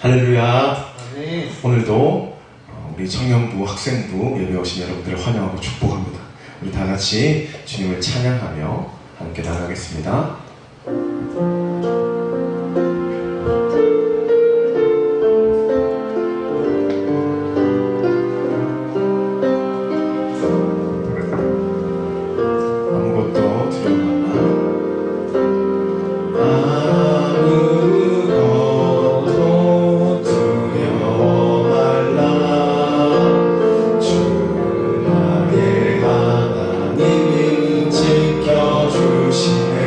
할렐루야. 오늘도 우리 청년부, 학생부 예배 오신 여러분들을 환영하고 축복합니다. 우리 다 같이 주님을 찬양하며 함께 나가겠습니다. 지켜주시네.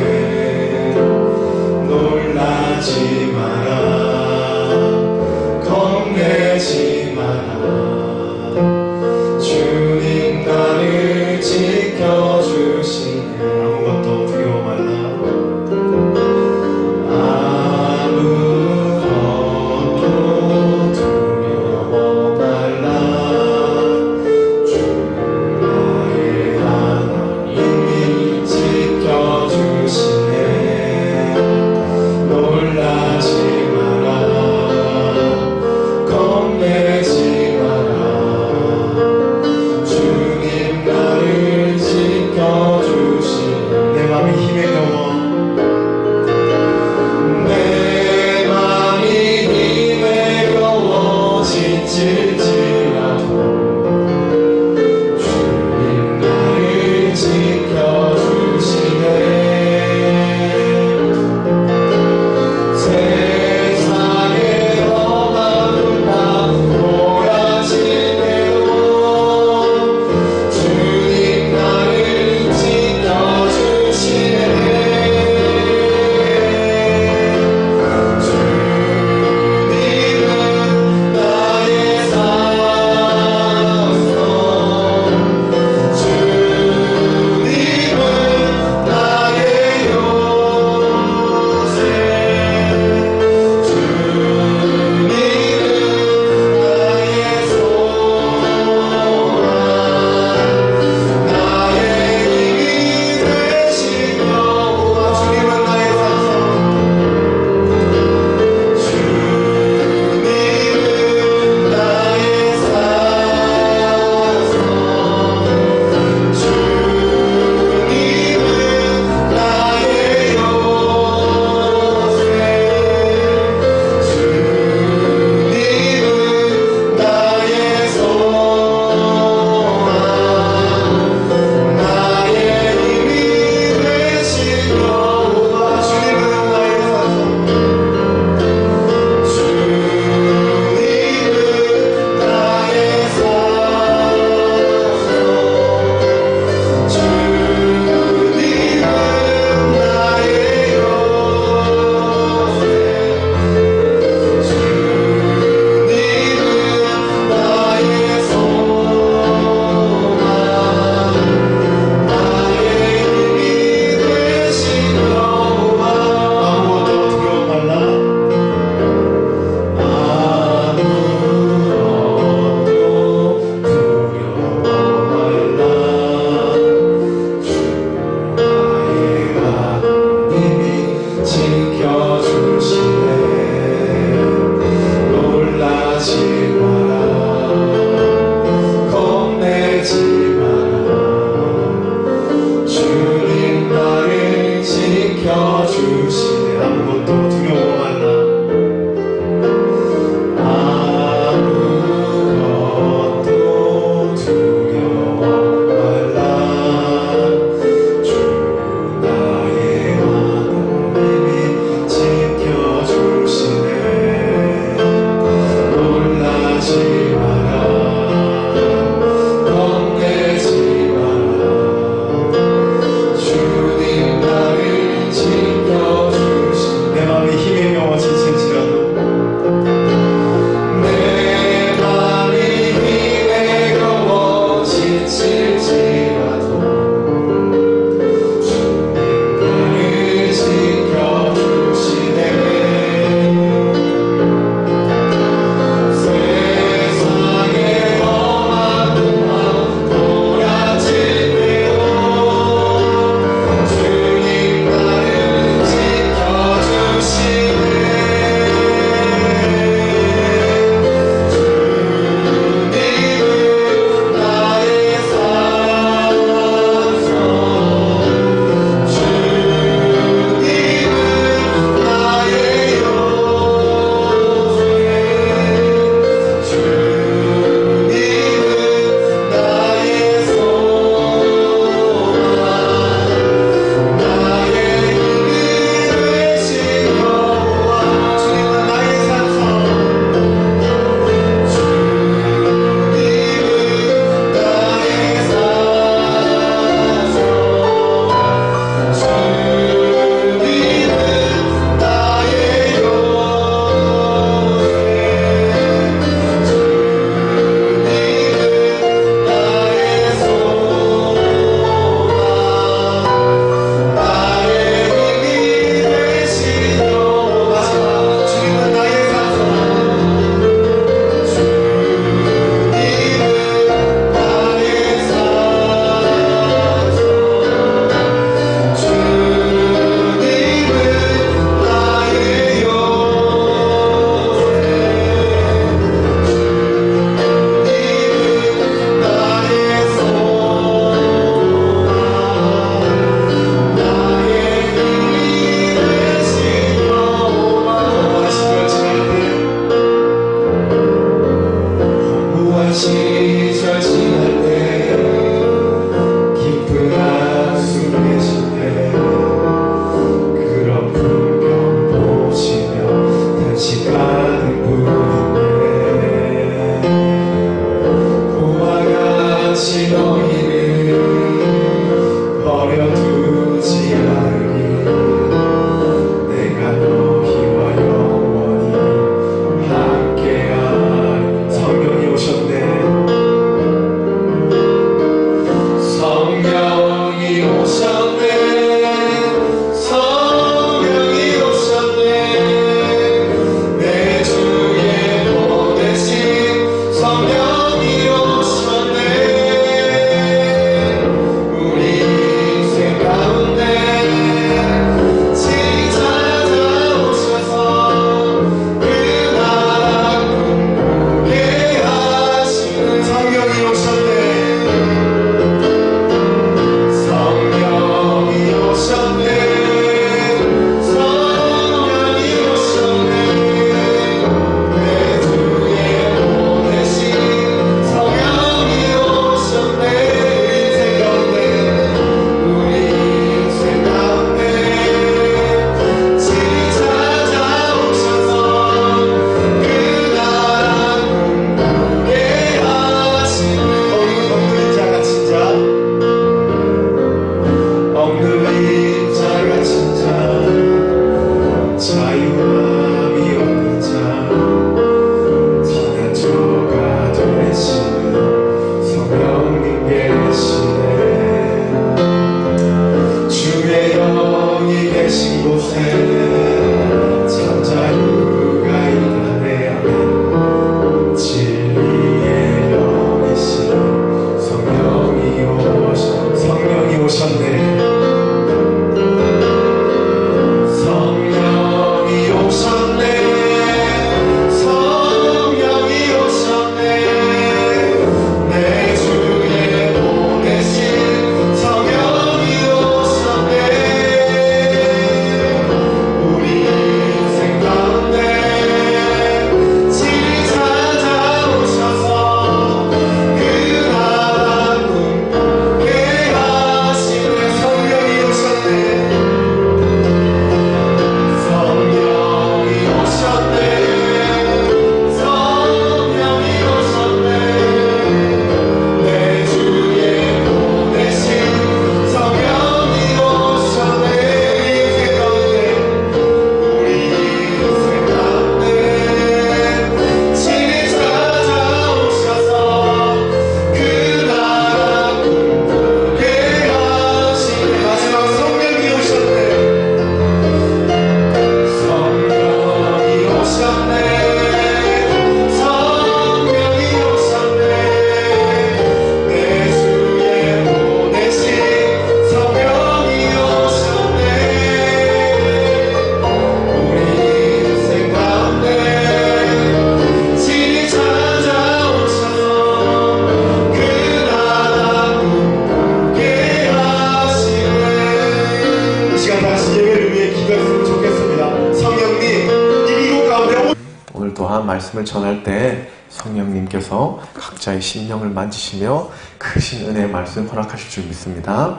또한 말씀을 전할 때 성령님께서 각자의 심령을 만지시며 크신 은혜의 말씀 허락하실 줄 믿습니다.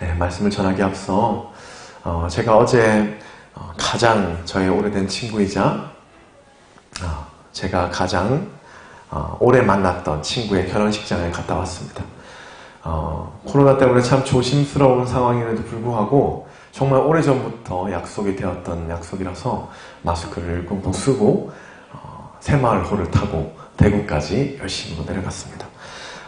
네, 말씀을 전하기 앞서 제가 어제 가장 저의 오래된 친구이자 제가 가장 오래 만났던 친구의 결혼식장에 갔다 왔습니다. 코로나 때문에 참 조심스러운 상황임에도 불구하고 정말 오래전부터 약속이 되었던 약속이라서 마스크를 꽁꽁 쓰고 새마을호를 타고 대구까지 열심히 내려갔습니다.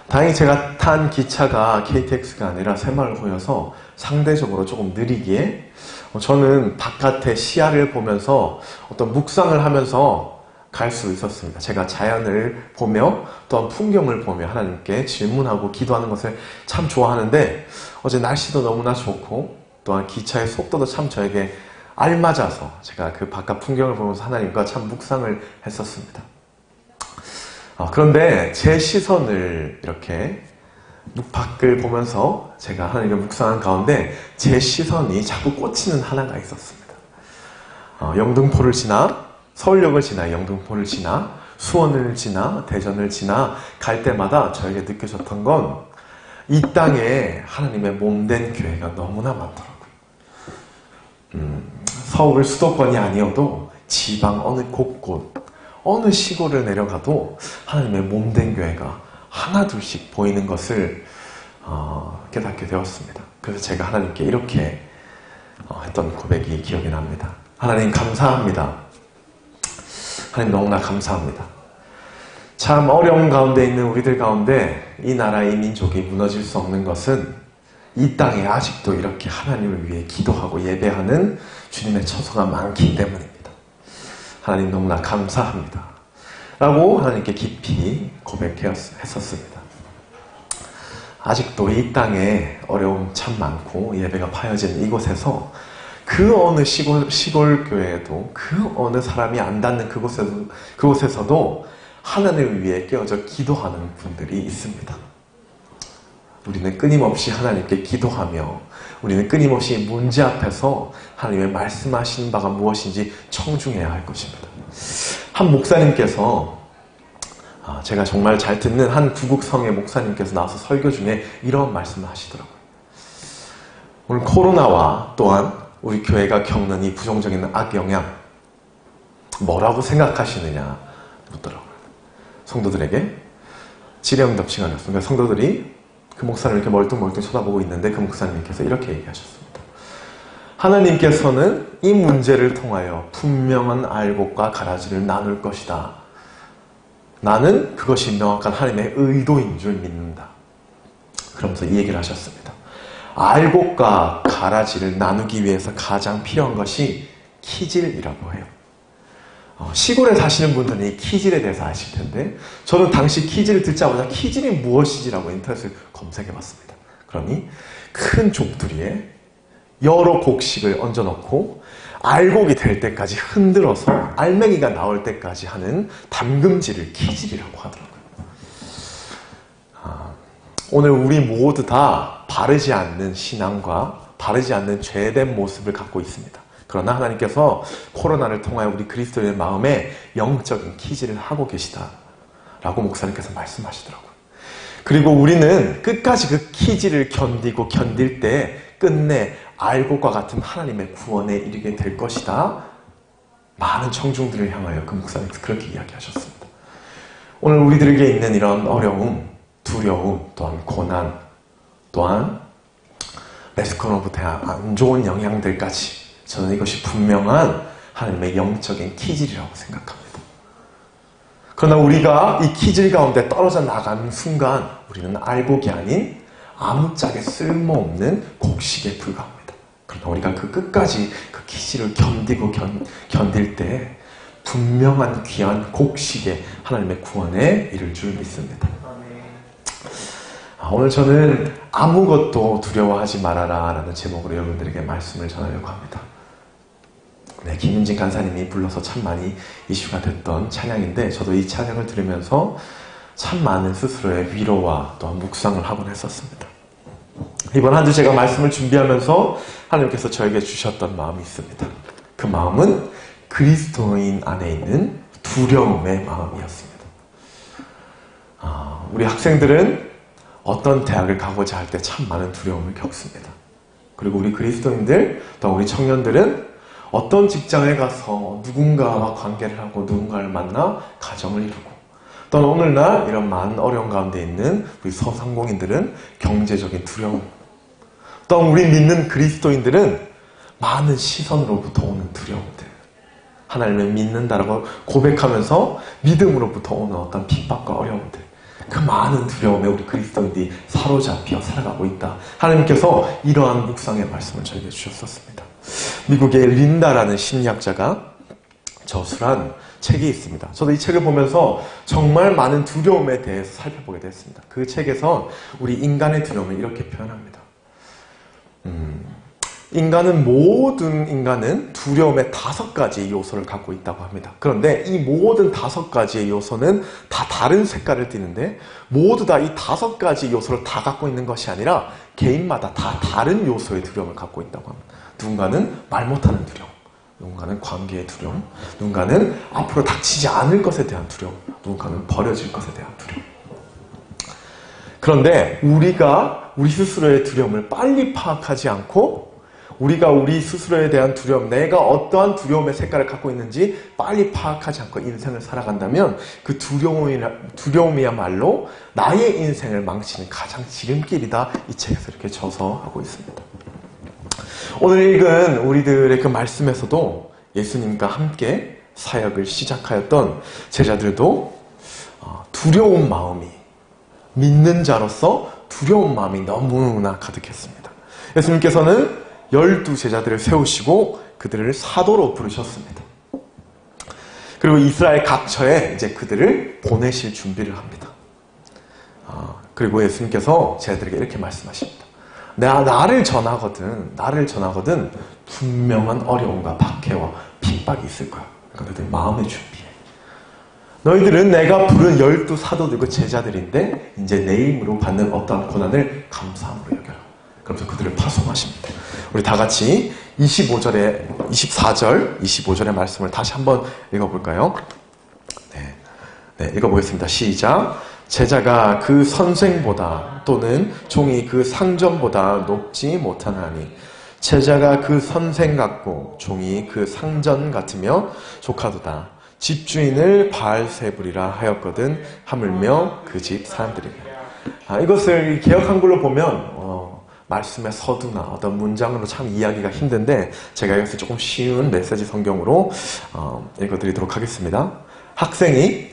다행히 제가 탄 기차가 KTX가 아니라 새마을호여서 상대적으로 조금 느리기에 저는 바깥의 시야를 보면서 어떤 묵상을 하면서 갈 수 있었습니다. 제가 자연을 보며 또한 풍경을 보며 하나님께 질문하고 기도하는 것을 참 좋아하는데 어제 날씨도 너무나 좋고 또한 기차의 속도도 참 저에게 알맞아서 제가 그 바깥 풍경을 보면서 하나님과 참 묵상을 했었습니다. 그런데 제 시선을 이렇게 밖을 보면서 제가 하나님과 묵상한 가운데 제 시선이 자꾸 꽂히는 하나가 있었습니다. 영등포를 지나 서울역을 지나 영등포를 지나 수원을 지나 대전을 지나 갈 때마다 저에게 느껴졌던 건 이 땅에 하나님의 몸된 교회가 너무나 많더라고요. 서울 수도권이 아니어도 지방 어느 곳곳 어느 시골을 내려가도 하나님의 몸된 교회가 하나 둘씩 보이는 것을 깨닫게 되었습니다. 그래서 제가 하나님께 이렇게 했던 고백이 기억이 납니다. 하나님 감사합니다. 하나님 너무나 감사합니다. 참 어려운 가운데 있는 우리들 가운데 이 나라의 민족이 무너질 수 없는 것은 이 땅에 아직도 이렇게 하나님을 위해 기도하고 예배하는 주님의 처소가 많기 때문입니다. 하나님 너무나 감사합니다. 라고 하나님께 깊이 고백했었습니다. 아직도 이 땅에 어려움 참 많고 예배가 파여진 이곳에서 그 어느 시골 교회에도 그 어느 사람이 안 닿는 그곳에서도 하나님을 위해 깨어져 기도하는 분들이 있습니다. 우리는 끊임없이 하나님께 기도하며 우리는 끊임없이 문제 앞에서 하나님의 말씀하시는 바가 무엇인지 청중해야 할 것입니다. 한 목사님께서 제가 정말 잘 듣는 한 구국성의 목사님께서 나와서 설교 중에 이런 말씀을 하시더라고요. 오늘 코로나와 또한 우리 교회가 겪는 이 부정적인 악영향 뭐라고 생각하시느냐 묻더라고요. 성도들에게 질의응답 시간이었습니다. 성도들이 그 목사님을 이렇게 멀뚱멀뚱 쳐다보고 있는데 그 목사님께서 이렇게 얘기하셨습니다. 하나님께서는 이 문제를 통하여 분명한 알곡과 가라지를 나눌 것이다. 나는 그것이 명확한 하나님의 의도인 줄 믿는다. 그러면서 이 얘기를 하셨습니다. 알곡과 가라지를 나누기 위해서 가장 필요한 것이 키질이라고 해요. 시골에 사시는 분들은 이 키질에 대해서 아실 텐데 저는 당시 키질을 듣자마자 키질이 무엇이지라고 인터넷을 검색해봤습니다. 그러니 큰 족두리에 여러 곡식을 얹어놓고 알곡이 될 때까지 흔들어서 알맹이가 나올 때까지 하는 담금질을 키질이라고 하더라고요. 오늘 우리 모두 다 바르지 않는 신앙과 바르지 않는 죄된 모습을 갖고 있습니다. 그러나 하나님께서 코로나를 통하여 우리 그리스도인의 마음에 영적인 키질을 하고 계시다라고 목사님께서 말씀하시더라고요. 그리고 우리는 끝까지 그 키질을 견디고 견딜 때 끝내 알곡과 같은 하나님의 구원에 이르게 될 것이다. 많은 청중들을 향하여 그 목사님께서 그렇게 이야기하셨습니다. 오늘 우리들에게 있는 이런 어려움, 두려움, 또한 고난, 또한 레스코노부터 안 좋은 영향들까지 저는 이것이 분명한 하나님의 영적인 키질이라고 생각합니다. 그러나 우리가 이 키질 가운데 떨어져 나가는 순간 우리는 알곡이 아닌 아무짝에 쓸모없는 곡식에 불과합니다. 그러나 우리가 그 끝까지 그 키질을 견디고 견딜 때 분명한 귀한 곡식에 하나님의 구원에 이를 줄 믿습니다. 오늘 저는 아무것도 두려워하지 말아라 라는 제목으로 여러분들에게 말씀을 전하려고 합니다. 네, 김윤진 간사님이 불러서 참 많이 이슈가 됐던 찬양인데 저도 이 찬양을 들으면서 참 많은 스스로의 위로와 또한 묵상을 하곤 했었습니다. 이번 한 주 제가 말씀을 준비하면서 하나님께서 저에게 주셨던 마음이 있습니다. 그 마음은 그리스도인 안에 있는 두려움의 마음이었습니다. 우리 학생들은 어떤 대학을 가고자 할 때 참 많은 두려움을 겪습니다. 그리고 우리 그리스도인들, 또 우리 청년들은 어떤 직장에 가서 누군가와 관계를 하고 누군가를 만나 가정을 이루고, 또는 오늘날 이런 많은 어려움 가운데 있는 우리 소상공인들은 경제적인 두려움, 또 우리 믿는 그리스도인들은 많은 시선으로부터 오는 두려움들, 하나님을 믿는다라고 고백하면서 믿음으로부터 오는 어떤 핍박과 어려움들, 그 많은 두려움에 우리 그리스도인들이 사로잡혀 살아가고 있다. 하나님께서 이러한 묵상의 말씀을 저에게 주셨었습니다. 미국의 린다라는 심리학자가 저술한 책이 있습니다. 저도 이 책을 보면서 정말 많은 두려움에 대해서 살펴보게 됐습니다. 그 책에서 우리 인간의 두려움을 이렇게 표현합니다. 모든 인간은 두려움의 5가지 요소를 갖고 있다고 합니다. 그런데 이 모든 5가지의 요소는 다 다른 색깔을 띠는데, 모두 다 이 5가지 요소를 다 갖고 있는 것이 아니라 개인마다 다 다른 요소의 두려움을 갖고 있다고 합니다. 누군가는 말 못하는 두려움, 누군가는 관계의 두려움, 누군가는 앞으로 닥치지 않을 것에 대한 두려움, 누군가는 버려질 것에 대한 두려움. 그런데 우리가 우리 스스로의 두려움을 빨리 파악하지 않고, 우리가 우리 스스로에 대한 두려움, 내가 어떠한 두려움의 색깔을 갖고 있는지 빨리 파악하지 않고 인생을 살아간다면 그 두려움이야말로 나의 인생을 망치는 가장 지름길이다. 이 책에서 이렇게 저서하고 있습니다. 오늘 읽은 우리들의 그 말씀에서도 예수님과 함께 사역을 시작하였던 제자들도 두려운 마음이, 믿는 자로서 두려운 마음이 너무나 가득했습니다. 예수님께서는 12제자들을 세우시고 그들을 사도로 부르셨습니다. 그리고 이스라엘 각처에 이제 그들을 보내실 준비를 합니다. 그리고 예수님께서 제자들에게 이렇게 말씀하십니다. 나를 전하거든 분명한 어려움과 박해와 핍박이 있을 거야. 그러니까 너희들 마음의 준비해. 너희들은 내가 부른 12사도들과 제자들인데 이제 내 이름으로 받는 어떠한 고난을 감사함으로 여겨라. 그러면서 그들을 파송하십니다. 우리 다 같이 24절, 25절의 말씀을 다시 한번 읽어볼까요? 네, 읽어보겠습니다. 시작. 제자가 그 선생보다 또는 종이 그 상전보다 높지 못하나니 제자가 그 선생 같고 종이 그 상전 같으며 조카도다. 집주인을 바알세불이라 하였거든 하물며 그 집 사람들이라. 이것을 개역 한글로 보면 말씀의 서두나 어떤 문장으로 참 이해하기가 힘든데, 제가 이것을 조금 쉬운 메시지 성경으로 읽어드리도록 하겠습니다. 학생이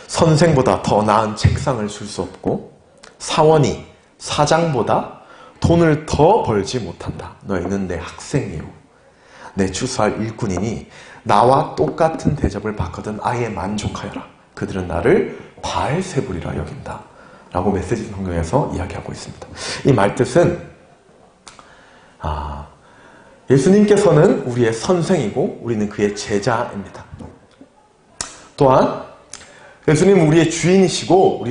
선생보다 더 나은 책상을 줄 수 없고, 사원이 사장보다 돈을 더 벌지 못한다. 너희는 내 학생이요 내 주수할 일꾼이니 나와 똑같은 대접을 받거든 아예 만족하여라. 그들은 나를 바알세불이라 여긴다. 라고 메시지 성경에서 이야기하고 있습니다. 이 말뜻은 예수님께서는 우리의 선생이고 우리는 그의 제자입니다. 또한 예수님은 우리의 주인이시고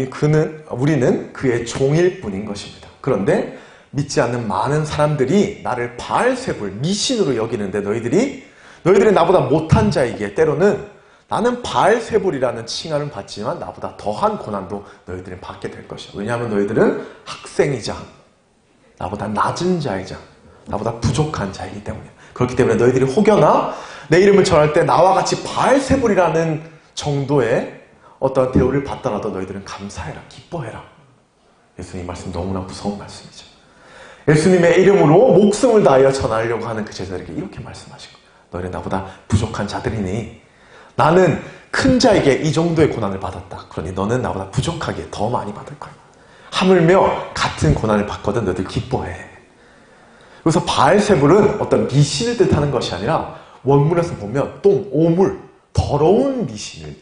우리는 그의 종일 뿐인 것입니다. 그런데 믿지 않는 많은 사람들이 나를 바알세불, 미신으로 여기는데 너희들이 나보다 못한 자이기에 때로는 나는 바알세불이라는 칭함을 받지만 나보다 더한 고난도 너희들은 받게 될 것이야. 왜냐하면 너희들은 학생이자 나보다 낮은 자이자 나보다 부족한 자이기 때문이야. 그렇기 때문에 너희들이 혹여나 내 이름을 전할 때 나와 같이 바알세불이라는 정도의 어떤 대우를 받더라도 너희들은 감사해라, 기뻐해라. 예수님 말씀 너무나 무서운 말씀이죠. 예수님의 이름으로 목숨을 다하여 전하려고 하는 그 제자들에게 이렇게 말씀하신 거예요. 너희는 나보다 부족한 자들이니 나는 큰 자에게 이 정도의 고난을 받았다. 그러니 너는 나보다 부족하게 더 많이 받을 거야. 하물며 같은 고난을 받거든 너희들 기뻐해. 그래서 바알세불은 어떤 미신을 뜻하는 것이 아니라 원문에서 보면 오물, 더러운 미신을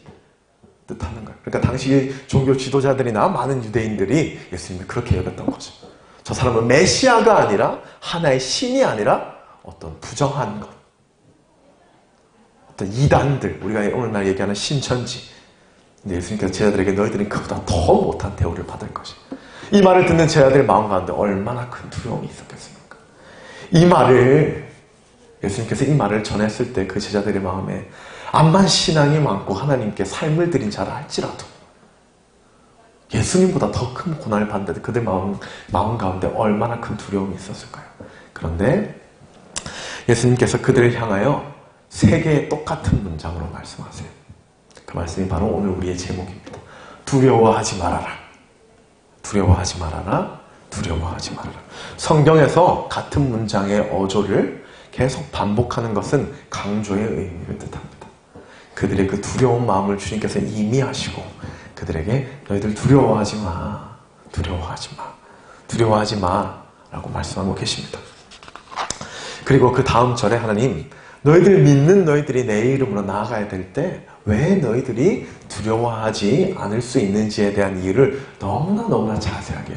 뜻하는 거예요. 그러니까 당시 종교 지도자들이나 많은 유대인들이 예수님을 그렇게 여겼던 거죠. 저 사람은 메시아가 아니라 하나의 신이 아니라 어떤 부정한 것, 어떤 이단들, 우리가 오늘날 얘기하는 신천지. 근데 예수님께서 제자들에게 너희들은 그보다 더 못한 대우를 받을 것이다. 이 말을 듣는 제자들의 마음 가운데 얼마나 큰 두려움이 있었겠습니까? 이 말을 예수님께서 이 말을 전했을 때 그 제자들의 마음에 암만 신앙이 많고 하나님께 삶을 드린 자라 할지라도 예수님보다 더 큰 고난을 받는데 그들 마음 가운데 얼마나 큰 두려움이 있었을까요? 그런데 예수님께서 그들을 향하여 3개의 똑같은 문장으로 말씀하세요. 그 말씀이 바로 오늘 우리의 제목입니다. 두려워하지 말아라. 두려워하지 말아라. 두려워하지 말아라. 성경에서 같은 문장의 어조를 계속 반복하는 것은 강조의 의미를 뜻합니다. 그들의 그 두려운 마음을 주님께서 이미 아시고 그들에게 너희들 두려워하지 마. 두려워하지 마. 두려워하지 마. 라고 말씀하고 계십니다. 그리고 그 다음 절에 하나님 너희들 믿는 너희들이 내 이름으로 나아가야 될 때 왜 너희들이 두려워하지 않을 수 있는지에 대한 이유를 너무나 자세하게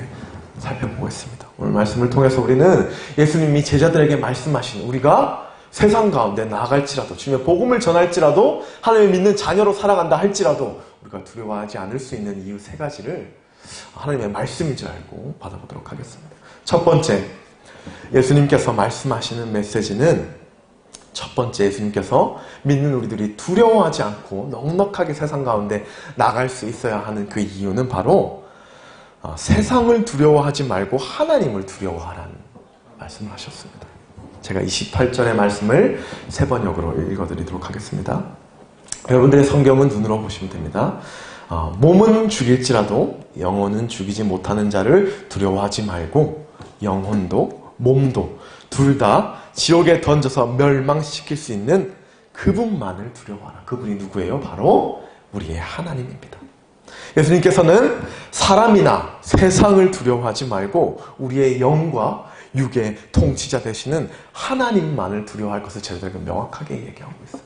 살펴보고 있습니다. 오늘 말씀을 통해서 우리는 예수님이 제자들에게 말씀하신 우리가 세상 가운데 나아갈지라도 주님의 복음을 전할지라도 하나님을 믿는 자녀로 살아간다 할지라도 우리가 두려워하지 않을 수 있는 이유 3가지를 하나님의 말씀인 줄 알고 받아보도록 하겠습니다. 첫 번째, 예수님께서 말씀하시는 메시지는 첫 번째 예수님께서 믿는 우리들이 두려워하지 않고 넉넉하게 세상 가운데 나갈 수 있어야 하는 그 이유는 바로 세상을 두려워하지 말고 하나님을 두려워하라는 말씀을 하셨습니다. 제가 28절의 말씀을 3번역으로 읽어드리도록 하겠습니다. 여러분들의 성경은 눈으로 보시면 됩니다. 몸은 죽일지라도 영혼은 죽이지 못하는 자를 두려워하지 말고 영혼도 몸도 둘 다 지옥에 던져서 멸망시킬 수 있는 그분만을 두려워하라. 그분이 누구예요? 바로 우리의 하나님입니다. 예수님께서는 사람이나 세상을 두려워하지 말고 우리의 영과 육의 통치자 되시는 하나님만을 두려워할 것을 제자들에게 명확하게 얘기하고 있어요.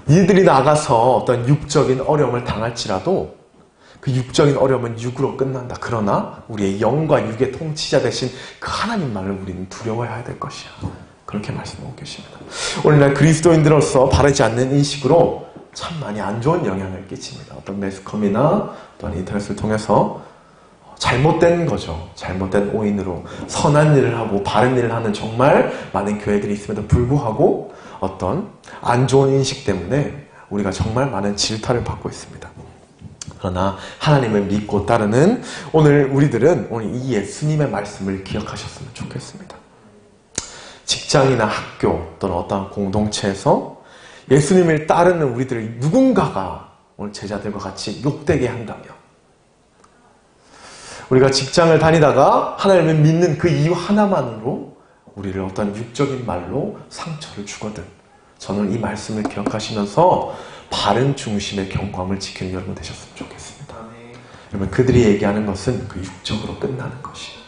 이들이 나가서 어떤 육적인 어려움을 당할지라도 그 육적인 어려움은 육으로 끝난다. 그러나 우리의 영과 육의 통치자 되신 그 하나님만을 우리는 두려워해야 될 것이야. 그렇게 말씀하고 계십니다. 오늘날 그리스도인들로서 바르지 않는 인식으로 참 많이 안 좋은 영향을 끼칩니다. 어떤 매스컴이나 또는 인터넷을 통해서 잘못된 거죠. 잘못된 오인으로 선한 일을 하고 바른 일을 하는 정말 많은 교회들이 있음에도 불구하고 어떤 안 좋은 인식 때문에 우리가 정말 많은 질타를 받고 있습니다. 그러나 하나님을 믿고 따르는 오늘 우리들은 오늘 이 예수님의 말씀을 기억하셨으면 좋겠습니다. 직장이나 학교 또는 어떠한 공동체에서 예수님을 따르는 우리들 누군가가 오늘 제자들과 같이 욕되게 한다면 우리가 직장을 다니다가 하나님을 믿는 그 이유 하나만으로 우리를 어떤 육적인 말로 상처를 주거든 저는 이 말씀을 기억하시면서 바른 중심의 경광을 지키는 여러분 되셨으면 좋겠습니다. 여러분 그들이 얘기하는 것은 그 육적으로 끝나는 것이에요.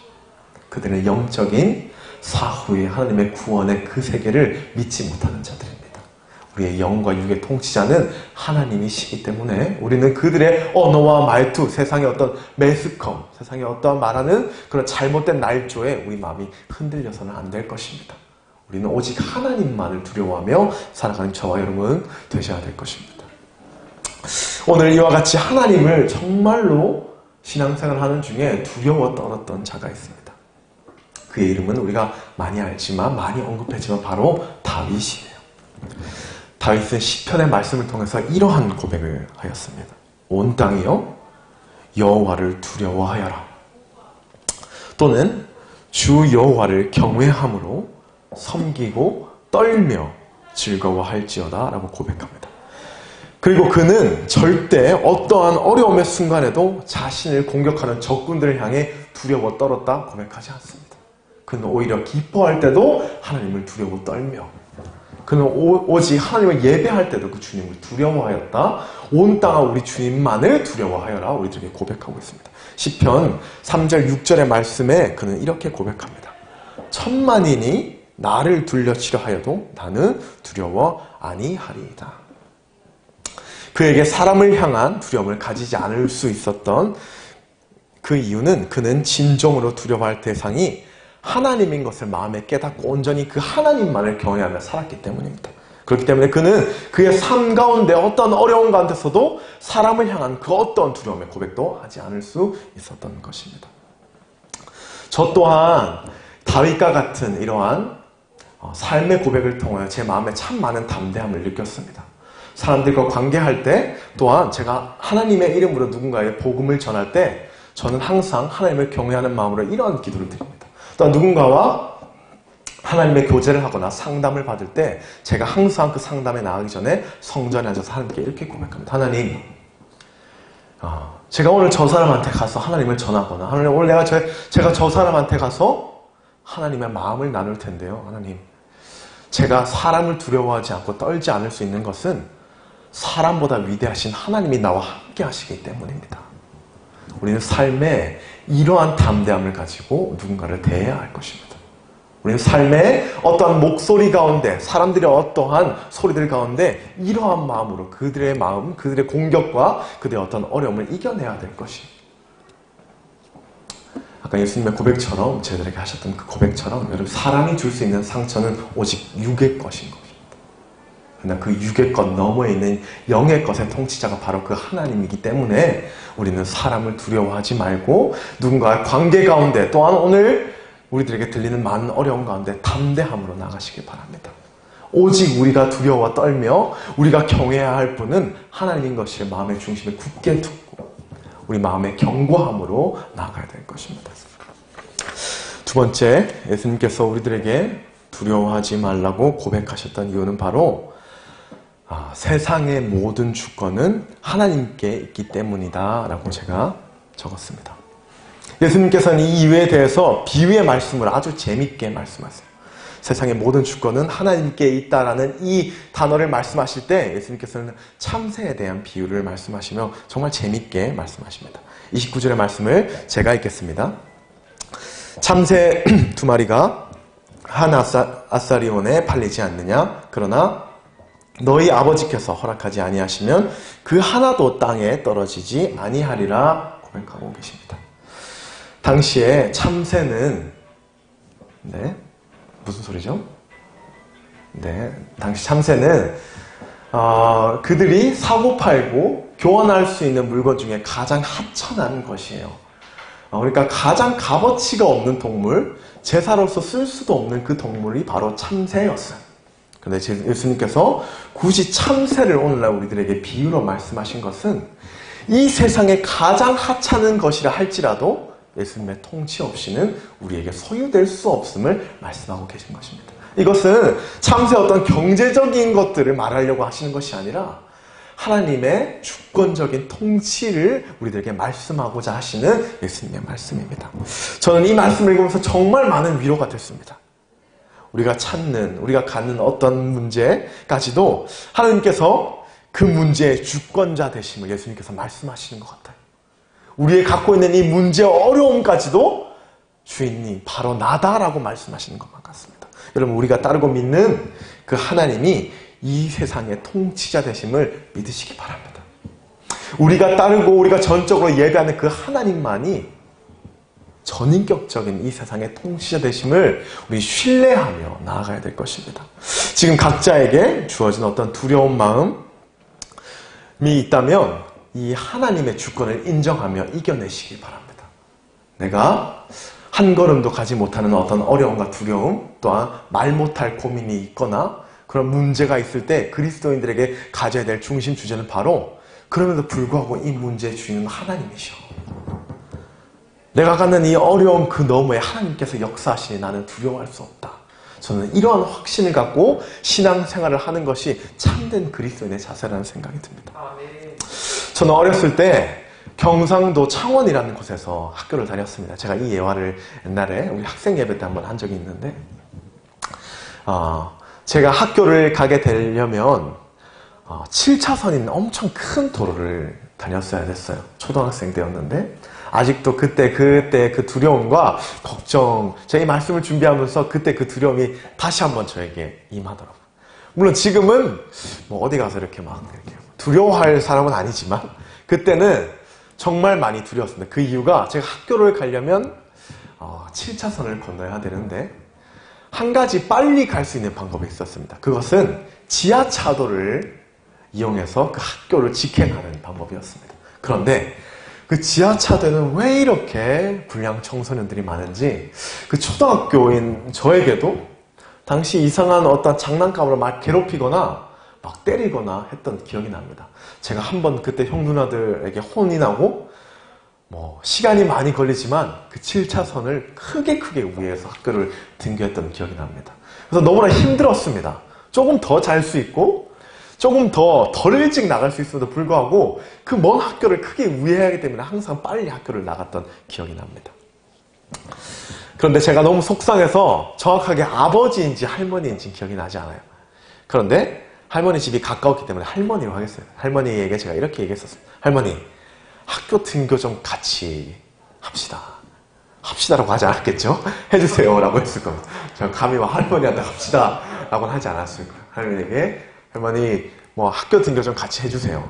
그들은 영적인 사후의 하나님의 구원의 그 세계를 믿지 못하는 자들입니다. 우리의 영과 육의 통치자는 하나님이시기 때문에 우리는 그들의 언어와 말투, 세상의 어떤 매스컴, 세상의 어떤 말하는 그런 잘못된 날조에 우리 마음이 흔들려서는 안 될 것입니다. 우리는 오직 하나님만을 두려워하며 살아가는 저와 여러분 되셔야 될 것입니다. 오늘 이와 같이 하나님을 정말로 신앙생활하는 중에 두려워 떨었던 자가 있습니다. 그의 이름은 우리가 많이 알지만 많이 언급했지만 바로 다윗이에요. 다윗은 시편의 말씀을 통해서 이러한 고백을 하였습니다. 온 땅이여 여호와를 두려워하여라. 또는 주 여호와를 경외함으로 섬기고 떨며 즐거워할지어다 라고 고백합니다. 그리고 그는 절대 어떠한 어려움의 순간에도 자신을 공격하는 적군들을 향해 두려워 떨었다 고백하지 않습니다. 그는 오히려 기뻐할 때도 하나님을 두려워 떨며 그는 오직 하나님을 예배할 때도 그 주님을 두려워하였다. 온 땅아 우리 주님만을 두려워하여라 우리들에게 고백하고 있습니다. 시편 3절 6절의 말씀에 그는 이렇게 고백합니다. 천만인이 나를 둘러치려 하여도 나는 두려워 아니하리이다. 그에게 사람을 향한 두려움을 가지지 않을 수 있었던 그 이유는 그는 진정으로 두려워할 대상이 하나님인 것을 마음에 깨닫고 온전히 그 하나님만을 경외하며 살았기 때문입니다. 그렇기 때문에 그는 그의 삶 가운데 어떤 어려움 가운데서도 사람을 향한 그 어떤 두려움의 고백도 하지 않을 수 있었던 것입니다. 저 또한 다윗과 같은 이러한 삶의 고백을 통하여 제 마음에 참 많은 담대함을 느꼈습니다. 사람들과 관계할 때 또한 제가 하나님의 이름으로 누군가의 복음을 전할 때 저는 항상 하나님을 경외하는 마음으로 이러한 기도를 드립니다. 또한 누군가와 하나님의 교제를 하거나 상담을 받을 때 제가 항상 그 상담에 나가기 전에 성전에 앉아서 하나님께 이렇게 고백합니다. 하나님, 제가 오늘 저 사람한테 가서 하나님을 전하거나 하나님 오늘 제가 저 사람한테 가서 하나님의 마음을 나눌 텐데요. 하나님, 제가 사람을 두려워하지 않고 떨지 않을 수 있는 것은 사람보다 위대하신 하나님이 나와 함께 하시기 때문입니다. 우리는 삶에 이러한 담대함을 가지고 누군가를 대해야 할 것입니다. 우리는 삶의 어떠한 목소리 가운데 사람들의 어떠한 소리들 가운데 이러한 마음으로 그들의 마음, 그들의 공격과 그들의 어떤 어려움을 이겨내야 될 것입니다. 아까 예수님의 고백처럼 저희들에게 하셨던 그 고백처럼 여러분 사람이 줄 수 있는 상처는 오직 육의 것인 것입니다. 그러나 그 육의 것 너머에 있는 영의 것의 통치자가 바로 그 하나님이기 때문에 우리는 사람을 두려워하지 말고 누군가의 관계 가운데 또한 오늘 우리들에게 들리는 많은 어려움 가운데 담대함으로 나가시길 바랍니다. 오직 우리가 두려워 떨며 우리가 경외해야 할 분은 하나님인 것을 마음의 중심에 굳게 두고 우리 마음의 견고함으로 나아가야 될 것입니다. 두 번째, 예수님께서 우리들에게 두려워하지 말라고 고백하셨던 이유는 바로 세상의 모든 주권은 하나님께 있기 때문이다 라고 제가 적었습니다. 예수님께서는 이 이유에 대해서 비유의 말씀을 아주 재밌게 말씀하세요. 세상의 모든 주권은 하나님께 있다라는 이 단어를 말씀하실 때 예수님께서는 참새에 대한 비유를 말씀하시며 정말 재밌게 말씀하십니다. 29절의 말씀을 제가 읽겠습니다. 참새 두 마리가 한 아사리온에 팔리지 않느냐? 그러나 너희 아버지께서 허락하지 아니하시면 그 하나도 땅에 떨어지지 아니하리라 고백하고 계십니다. 당시에 참새는 무슨 소리죠? 당시 참새는 그들이 사고 팔고 교환할 수 있는 물건 중에 가장 하찮은 것이에요. 그러니까 가장 값어치가 없는 동물, 제사로서 쓸 수도 없는 그 동물이 바로 참새였어요. 그런데 예수님께서 굳이 참새를 오늘날 우리들에게 비유로 말씀하신 것은 이 세상에 가장 하찮은 것이라 할지라도 예수님의 통치 없이는 우리에게 소유될 수 없음을 말씀하고 계신 것입니다. 이것은 참새 어떤 경제적인 것들을 말하려고 하시는 것이 아니라 하나님의 주권적인 통치를 우리들에게 말씀하고자 하시는 예수님의 말씀입니다. 저는 이 말씀을 읽으면서 정말 많은 위로가 됐습니다. 우리가 찾는, 우리가 갖는 어떤 문제까지도 하나님께서 그 문제의 주권자 되심을 예수님께서 말씀하시는 것 같아요. 우리의 갖고 있는 이 문제의 어려움까지도 주인이 바로 나다라고 말씀하시는 것만 같습니다. 여러분, 우리가 따르고 믿는 그 하나님이 이 세상의 통치자 되심을 믿으시기 바랍니다. 우리가 따르고 우리가 전적으로 예배하는 그 하나님만이 전인격적인 이 세상의 통치자 되심을 우리 신뢰하며 나아가야 될 것입니다. 지금 각자에게 주어진 어떤 두려운 마음이 있다면 이 하나님의 주권을 인정하며 이겨내시기 바랍니다. 내가 한 걸음도 가지 못하는 어떤 어려움과 두려움, 또한 말 못할 고민이 있거나 그런 문제가 있을 때 그리스도인들에게 가져야 될 중심 주제는 바로 그럼에도 불구하고 이 문제의 주인은 하나님이셔. 내가 갖는 이 어려움 그 너머에 하나님께서 역사하시니 나는 두려워할 수 없다. 저는 이러한 확신을 갖고 신앙생활을 하는 것이 참된 그리스도인의 자세라는 생각이 듭니다. 저는 어렸을 때 경상도 창원이라는 곳에서 학교를 다녔습니다. 제가 이 예화를 옛날에 우리 학생 예배 때 한번 한 적이 있는데 제가 학교를 가게 되려면 7차선인 엄청 큰 도로를 다녔어야 됐어요. 초등학생 때였는데 아직도 그때 그 두려움과 걱정, 제가 이 말씀을 준비하면서 그때 그 두려움이 다시 한번 저에게 임하더라고요. 물론 지금은 어디 가서 이렇게 두려워할 사람은 아니지만 그때는 정말 많이 두려웠습니다. 그 이유가 제가 학교를 가려면 7차선을 건너야 되는데 한 가지 빨리 갈 수 있는 방법이 있었습니다. 그것은 지하차도를 이용해서 그 학교를 직행하는 방법이었습니다. 그런데 그 지하차도에는 왜 이렇게 불량 청소년들이 많은지 그 초등학교인 저에게도 당시 이상한 어떤 장난감으로 막 괴롭히거나 막 때리거나 했던 기억이 납니다. 제가 한번 그때 형 누나들에게 혼이 나고 시간이 많이 걸리지만 그 7차선을 크게 우회해서 학교를 등교했던 기억이 납니다. 그래서 너무나 힘들었습니다. 조금 더 잘 수 있고 조금 덜 일찍 나갈 수 있음에도 불구하고 그 먼 학교를 크게 우회해야 하기 때문에 항상 빨리 학교를 나갔던 기억이 납니다. 그런데 제가 너무 속상해서 정확하게 아버지인지 할머니인지 기억이 나지 않아요. 그런데 할머니 집이 가까웠기 때문에 할머니로 하겠어요. 할머니에게 제가 이렇게 얘기했었어요. 할머니, 학교 등교 좀 같이 합시다. 합시다라고 하지 않았겠죠? 해주세요 라고 했을 겁니다. 제가 감히 할머니한테 합시다 라고는 하지 않았을 거예요. 할머니에게 할머니 학교 등교 좀 같이 해주세요.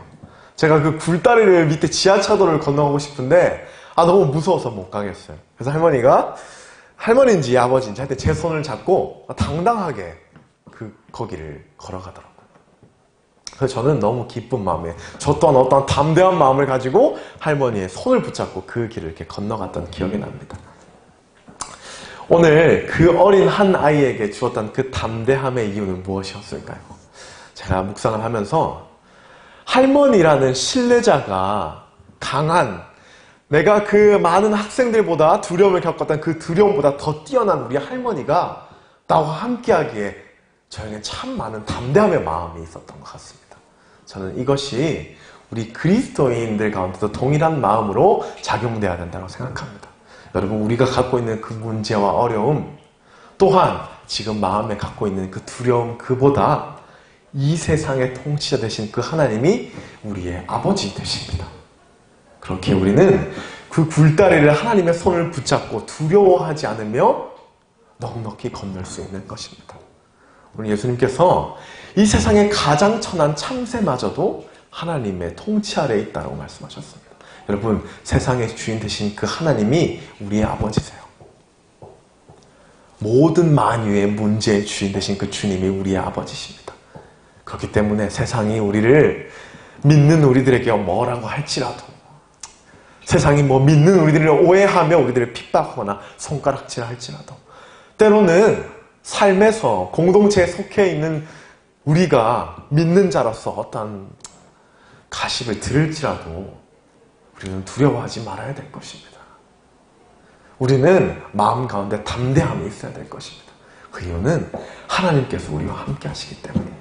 제가 그 굴다리를 밑에 지하차도를 건너가고 싶은데 너무 무서워서 못 가겠어요. 그래서 할머니가 할머니인지 아버지인지 하여튼 제 손을 잡고 당당하게 거기를 걸어가더라고요. 그래서 저는 너무 기쁜 마음에 저 또한 어떤 담대한 마음을 가지고 할머니의 손을 붙잡고 그 길을 이렇게 건너갔던 기억이 납니다. 오늘 그 어린 한 아이에게 주었던 그 담대함의 이유는 무엇이었을까요? 제가 묵상을 하면서 할머니라는 신뢰자가 강한, 내가 그 많은 학생들보다 두려움을 겪었던 그 두려움보다 더 뛰어난 우리 할머니가 나와 함께하기에 저에게 참 많은 담대함의 마음이 있었던 것 같습니다. 저는 이것이 우리 그리스도인들 가운데도 동일한 마음으로 작용돼야 된다고 생각합니다. 여러분, 우리가 갖고 있는 그 문제와 어려움, 또한 지금 마음에 갖고 있는 그 두려움, 그보다 이 세상의 통치자 되신 그 하나님이 우리의 아버지 되십니다. 그렇게 우리는 그 굴다리를 하나님의 손을 붙잡고 두려워하지 않으며 넉넉히 건널 수 있는 것입니다. 오늘 예수님께서 이 세상의 가장 천한 참새마저도 하나님의 통치 아래에 있다고 말씀하셨습니다. 여러분, 세상의 주인 되신 그 하나님이 우리의 아버지세요. 모든 만유의 문제의 주인 되신 그 주님이 우리의 아버지십니다. 그렇기 때문에 세상이 우리를 믿는 우리들에게 뭐라고 할지라도, 세상이 믿는 우리들을 오해하며 우리들을 핍박하거나 손가락질 할지라도, 때로는 삶에서 공동체에 속해 있는 우리가 믿는 자로서 어떤 가십을 들을지라도 우리는 두려워하지 말아야 될 것입니다. 우리는 마음 가운데 담대함이 있어야 될 것입니다. 그 이유는 하나님께서 우리와 함께 하시기 때문이에요.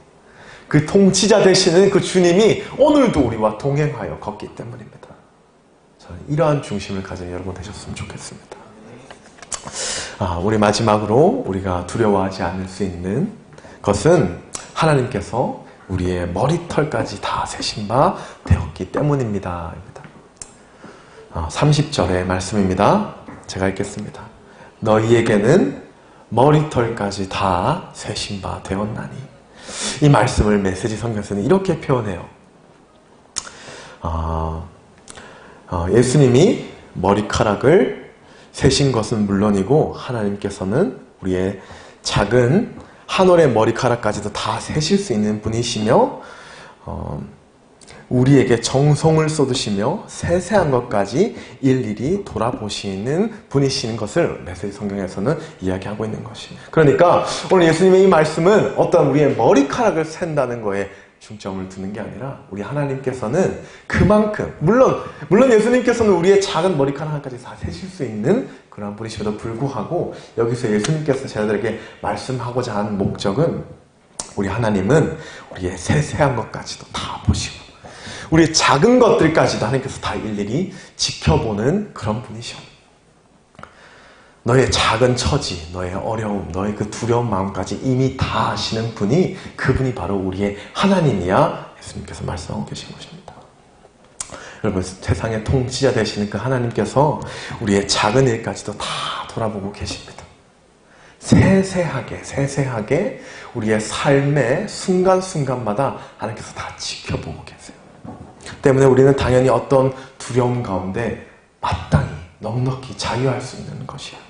그 통치자 되시는 그 주님이 오늘도 우리와 동행하여 걷기 때문입니다. 저는 이러한 중심을 가진 여러분 되셨으면 좋겠습니다. 우리 마지막으로 우리가 두려워하지 않을 수 있는 것은 하나님께서 우리의 머리털까지 다 세신 바 되었기 때문입니다. 30절의 말씀입니다. 제가 읽겠습니다. 너희에게는 머리털까지 다 세신 바 되었나니. 이 말씀을 메시지 성경에서는 이렇게 표현해요. 예수님이 머리카락을 세신 것은 물론이고 하나님께서는 우리의 작은 한 올의 머리카락까지도 다 세실 수 있는 분이시며 우리에게 정성을 쏟으시며 세세한 것까지 일일이 돌아보시는 분이시는 것을 메시지 성경에서는 이야기하고 있는 것입니다. 그러니까 오늘 예수님의 이 말씀은 어떤 우리의 머리카락을 센다는 거에 중점을 두는 게 아니라 우리 하나님께서는 그만큼 물론 예수님께서는 우리의 작은 머리카락까지 다 세실 수 있는 그런 분이심에도 불구하고 여기서 예수님께서 저희들에게 말씀하고자 하는 목적은 우리 하나님은 우리의 세세한 것까지도 다 보시고 우리의 작은 것들까지도 하나님께서 다 일일이 지켜보는 그런 분이셔. 너의 작은 처지, 너의 어려움, 너의 그 두려운 마음까지 이미 다 아시는 분이 그분이 바로 우리의 하나님이야 예수님께서 말씀하고 계신 것입니다. 여러분, 세상의 통치자 되시는 그 하나님께서 우리의 작은 일까지도 다 돌아보고 계십니다. 세세하게 우리의 삶의 순간순간마다 하나님께서 다 지켜보고 계세요. 때문에 우리는 당연히 어떤 두려움 가운데 마땅히 넉넉히 자유할 수 있는 것이에요.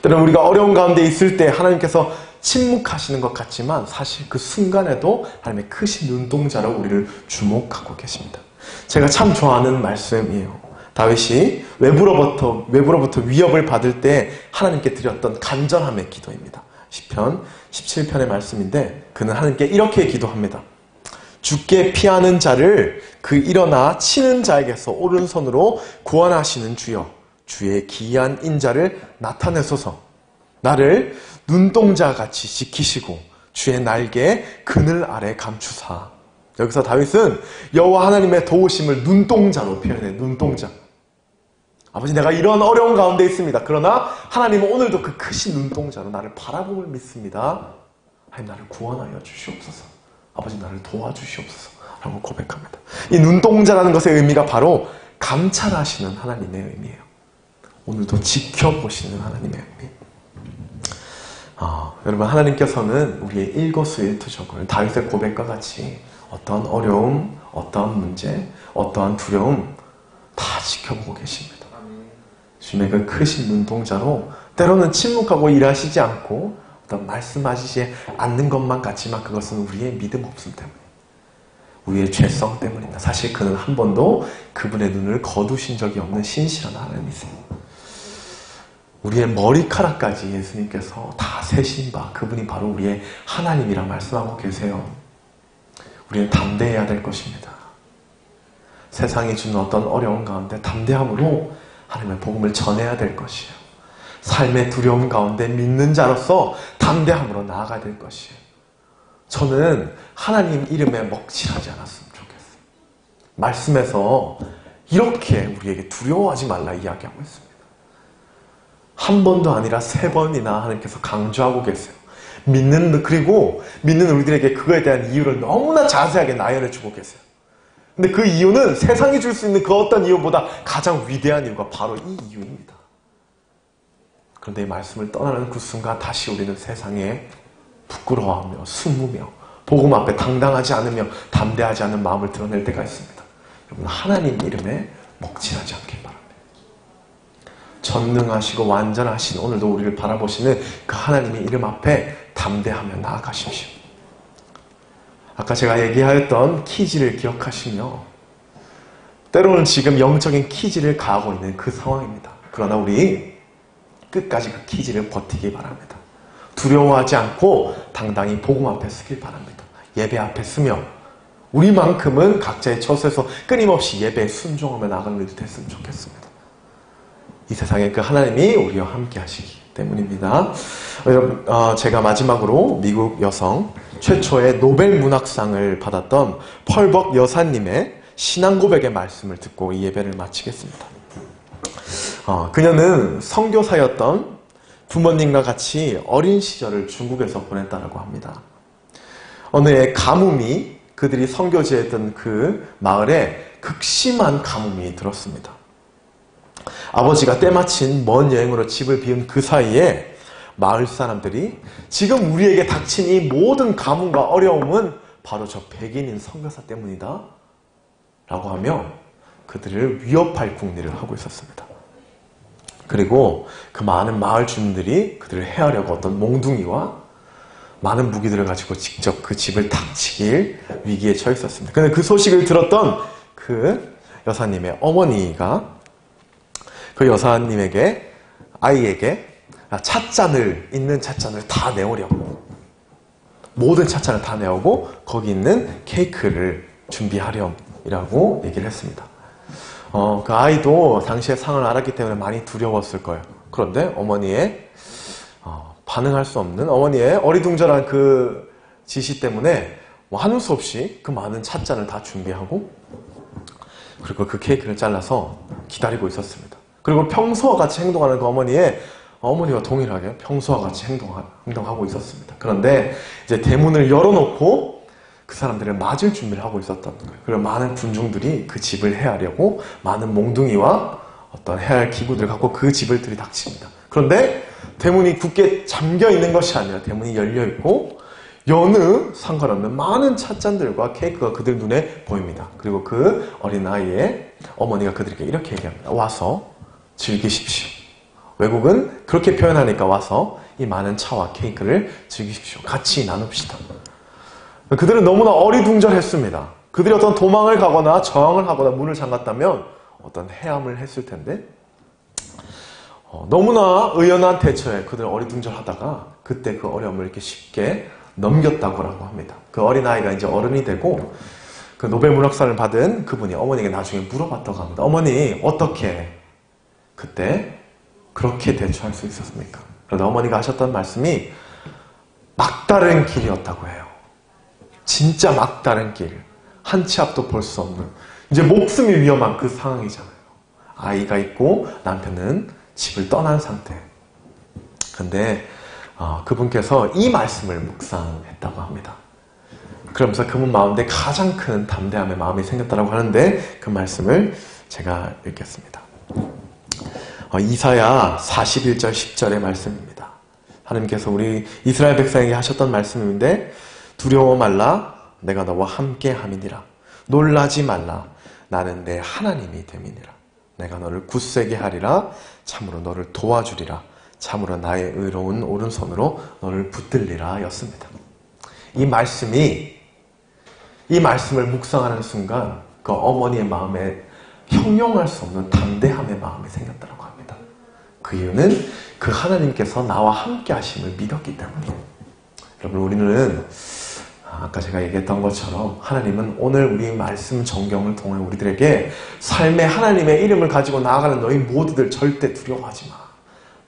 때로는 우리가 어려운 가운데 있을 때 하나님께서 침묵하시는 것 같지만 사실 그 순간에도 하나님의 크신 눈동자로 우리를 주목하고 계십니다. 제가 참 좋아하는 말씀이에요. 다윗이 외부로부터 위협을 받을 때 하나님께 드렸던 간절함의 기도입니다. 시편 17편의 말씀인데 그는 하나님께 이렇게 기도합니다. 주께 피하는 자를 그 일어나 치는 자에게서 오른손으로 구원하시는 주여, 주의 기이한 인자를 나타내소서. 나를 눈동자같이 지키시고 주의 날개에 그늘 아래 감추사. 여기서 다윗은 여호와 하나님의 도우심을 눈동자로 표현해. 눈동자. 아버지, 내가 이런 어려운 가운데 있습니다. 그러나 하나님은 오늘도 그 크신 눈동자로 나를 바라봄을 믿습니다. 하나님, 나를 구원하여 주시옵소서. 아버지, 나를 도와주시옵소서 라고 고백합니다. 이 눈동자라는 것의 의미가 바로 감찰하시는 하나님의 의미예요. 오늘도 지켜보시는 하나님의 의미. 여러분, 하나님께서는 우리의 일거수일투족을 다윗의 고백과 같이 어떠한 어려움, 어떠한 문제, 어떠한 두려움 다 지켜보고 계십니다. 주님의 그 크신 눈동자로 때로는 침묵하고 일하시지 않고 어떤 말씀하시지 않는 것만 같지만 그것은 우리의 믿음 없음 때문에, 우리의 죄성 때문입니다. 사실 그는 한 번도 그분의 눈을 거두신 적이 없는 신실한 하나님이세요. 우리의 머리카락까지 예수님께서 다 세신 바, 그분이 바로 우리의 하나님이라 말씀하고 계세요. 우리는 담대해야 될 것입니다. 세상이 주는 어떤 어려운 가운데 담대함으로 하나님의 복음을 전해야 될 것이에요. 삶의 두려움 가운데 믿는 자로서 담대함으로 나아가야 될 것이에요. 저는 하나님 이름에 먹칠하지 않았으면 좋겠어요. 말씀에서 이렇게 우리에게 두려워하지 말라 이야기하고 있습니다. 한 번도 아니라 3번이나 하나님께서 강조하고 계세요. 그리고 믿는 우리들에게 그거에 대한 이유를 너무나 자세하게 나열해 주고 계세요. 근데 그 이유는 세상이 줄 수 있는 그 어떤 이유보다 가장 위대한 이유가 바로 이 이유입니다. 그런데 이 말씀을 떠나는 그 순간 다시 우리는 세상에 부끄러워하며 숨으며 복음 앞에 당당하지 않으며 담대하지 않은 마음을 드러낼 때가 있습니다. 여러분, 하나님 이름에 먹칠하지 않길 바랍니다. 전능하시고 완전하신 오늘도 우리를 바라보시는 그 하나님의 이름 앞에 담대하며 나아가십시오. 아까 제가 얘기하였던 키즈를 기억하시며 때로는 지금 영적인 키즈를 가하고 있는 그 상황입니다. 그러나 우리 끝까지 그 키즈를 버티기 바랍니다. 두려워하지 않고 당당히 복음 앞에 서길 바랍니다. 예배 앞에 서며 우리만큼은 각자의 처소에서 끊임없이 예배에 순종하며 나가는 일이 됐으면 좋겠습니다. 이 세상에 그 하나님이 우리와 함께 하시기 때문입니다. 여러분, 제가 마지막으로 미국 여성 최초의 노벨 문학상을 받았던 펄벅 여사님의 신앙 고백의 말씀을 듣고 이 예배를 마치겠습니다. 그녀는 선교사였던 부모님과 같이 어린 시절을 중국에서 보냈다고 합니다. 어느 해 가뭄이 그들이 선교지했던 그 마을에 극심한 가뭄이 들었습니다. 아버지가 때마침 먼 여행으로 집을 비운 그 사이에 마을 사람들이 지금 우리에게 닥친 이 모든 가뭄과 어려움은 바로 저 백인인 선교사 때문이다 라고 하며 그들을 위협할 궁리를 하고 있었습니다. 그리고 그 많은 마을 주민들이 그들을 해하려고 어떤 몽둥이와 많은 무기들을 가지고 직접 그 집을 닥치길 위기에 처해 있었습니다. 그런데 그 소식을 들었던 그 여사님의 어머니가 그 여사님에게, 아이에게 있는 찻잔을 다 내오려고, 모든 찻잔을 다 내오고 거기 있는 케이크를 준비하렴이라고 얘기를 했습니다. 그 아이도 당시의 상황을 알았기 때문에 많이 두려웠을 거예요. 그런데 어머니의 반응할 수 없는 어머니의 어리둥절한 그 지시 때문에 하는 수 없이 그 많은 찻잔을 다 준비하고 그리고 그 케이크를 잘라서 기다리고 있었습니다. 그리고 평소와 같이 행동하는 그 어머니와 동일하게 평소와 같이 행동하고 있었습니다. 그런데 이제 대문을 열어놓고 그 사람들을 맞을 준비를 하고 있었던 거예요. 그리고 많은 군중들이 그 집을 해하려고 많은 몽둥이와 어떤 해할 기구들을 갖고 그 집을 들이닥칩니다. 그런데 대문이 굳게 잠겨 있는 것이 아니라 대문이 열려 있고 여느 상관없는 많은 찻잔들과 케이크가 그들 눈에 보입니다. 그리고 그 어린 아이의 어머니가 그들에게 이렇게 얘기합니다. 와서 즐기십시오. 외국은 그렇게 표현하니까 와서 이 많은 차와 케이크를 즐기십시오. 같이 나눕시다. 그들은 너무나 어리둥절했습니다. 그들이 어떤 도망을 가거나 저항을 하거나 문을 잠갔다면 어떤 해함을 했을 텐데 너무나 의연한 대처에 그들 어리둥절하다가 그때 그 어려움을 이렇게 쉽게 넘겼다고 합니다. 그 어린아이가 이제 어른이 되고 그 노벨 문학상을 받은 그분이 어머니에게 나중에 물어봤다고 합니다. 어머니, 어떻게 그때 그렇게 대처할 수 있었습니까? 그러다 어머니가 하셨던 말씀이 막다른 길이었다고 해요. 진짜 막다른 길. 한 치 앞도 볼 수 없는, 이제 목숨이 위험한 그 상황이잖아요. 아이가 있고 남편은 집을 떠난 상태. 근데 그분께서 이 말씀을 묵상했다고 합니다. 그러면서 그분 마음에 가장 큰 담대함의 마음이 생겼다고 하는데 그 말씀을 제가 읽겠습니다. 이사야 41절 10절의 말씀입니다. 하나님께서 우리 이스라엘 백성에게 하셨던 말씀인데 두려워 말라 내가 너와 함께 함이니라. 놀라지 말라 나는 내 하나님이 됨이니라. 내가 너를 굳세게 하리라. 참으로 너를 도와주리라. 참으로 나의 의로운 오른손으로 너를 붙들리라 였습니다. 이 말씀을 묵상하는 순간 그 어머니의 마음에 형용할 수 없는 담대함의 마음이 생겼다고 합니다. 그 이유는 그 하나님께서 나와 함께 하심을 믿었기 때문이에요. 여러분, 우리는 아까 제가 얘기했던 것처럼 하나님은 오늘 우리 말씀 정경을 통해 우리들에게 삶의 하나님의 이름을 가지고 나아가는 너희 모두들 절대 두려워하지 마.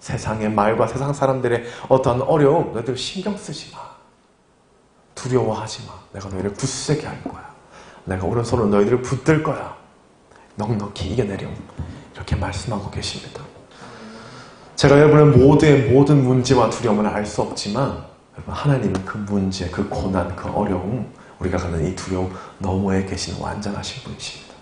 세상의 말과 세상 사람들의 어떤 어려움 너희들 신경 쓰지 마. 두려워하지 마. 내가 너희를 굳세게 할 거야. 내가 오른손으로 너희들을 붙들 거야. 넉넉히 이겨내렴. 이렇게 말씀하고 계십니다. 제가 여러분의 모든 문제와 두려움을 알 수 없지만 여러분, 하나님은 그 문제, 그 고난, 그 어려움, 우리가 가는 이 두려움 너머에 계시는 완전하신 분이십니다.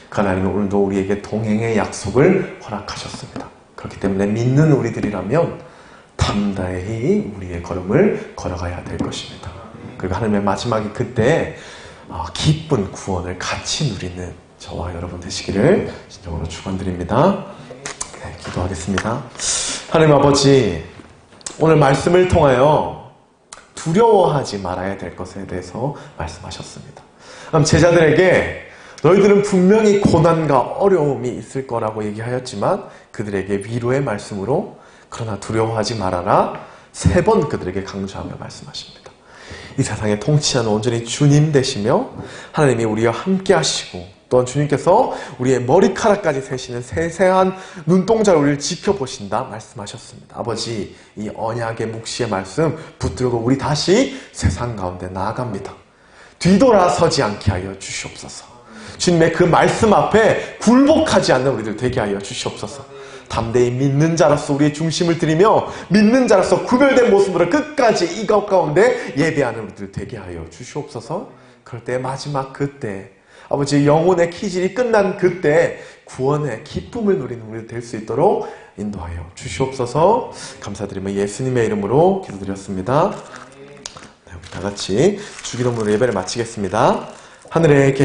그 하나님은 오늘도 우리에게 동행의 약속을 허락하셨습니다. 그렇기 때문에 믿는 우리들이라면 담대히 우리의 걸음을 걸어가야 될 것입니다. 그리고 하나님의 마지막에 그때 기쁜 구원을 같이 누리는 저와 여러분 되시기를 진정으로 축원드립니다. 네, 기도하겠습니다. 하나님 아버지, 오늘 말씀을 통하여 두려워하지 말아야 될 것에 대해서 말씀하셨습니다. 그럼 제자들에게 너희들은 분명히 고난과 어려움이 있을 거라고 얘기하였지만 그들에게 위로의 말씀으로 그러나 두려워하지 말아라 3번 그들에게 강조하며 말씀하십니다. 이 세상에 통치하는 온전히 주님 되시며 하나님이 우리와 함께 하시고 또한 주님께서 우리의 머리카락까지 세시는 세세한 눈동자로 우리를 지켜보신다 말씀하셨습니다. 아버지, 이 언약의 묵시의 말씀 붙들고 우리 다시 세상 가운데 나아갑니다. 뒤돌아서지 않게 하여 주시옵소서. 주님의 그 말씀 앞에 굴복하지 않는 우리들 되게 하여 주시옵소서. 담대히 믿는 자로서 우리의 중심을 드리며 믿는 자로서 구별된 모습으로 끝까지 이 가운데 예배하는 우리들 되게 하여 주시옵소서. 그럴 때 마지막 그때 아버지 영혼의 키질이 끝난 그때 구원의 기쁨을 누리는 우리 될 수 있도록 인도하여 주시옵소서. 감사드리며 예수님의 이름으로 기도드렸습니다. 네, 우리 다 같이 주기도문으로 예배를 마치겠습니다. 하늘에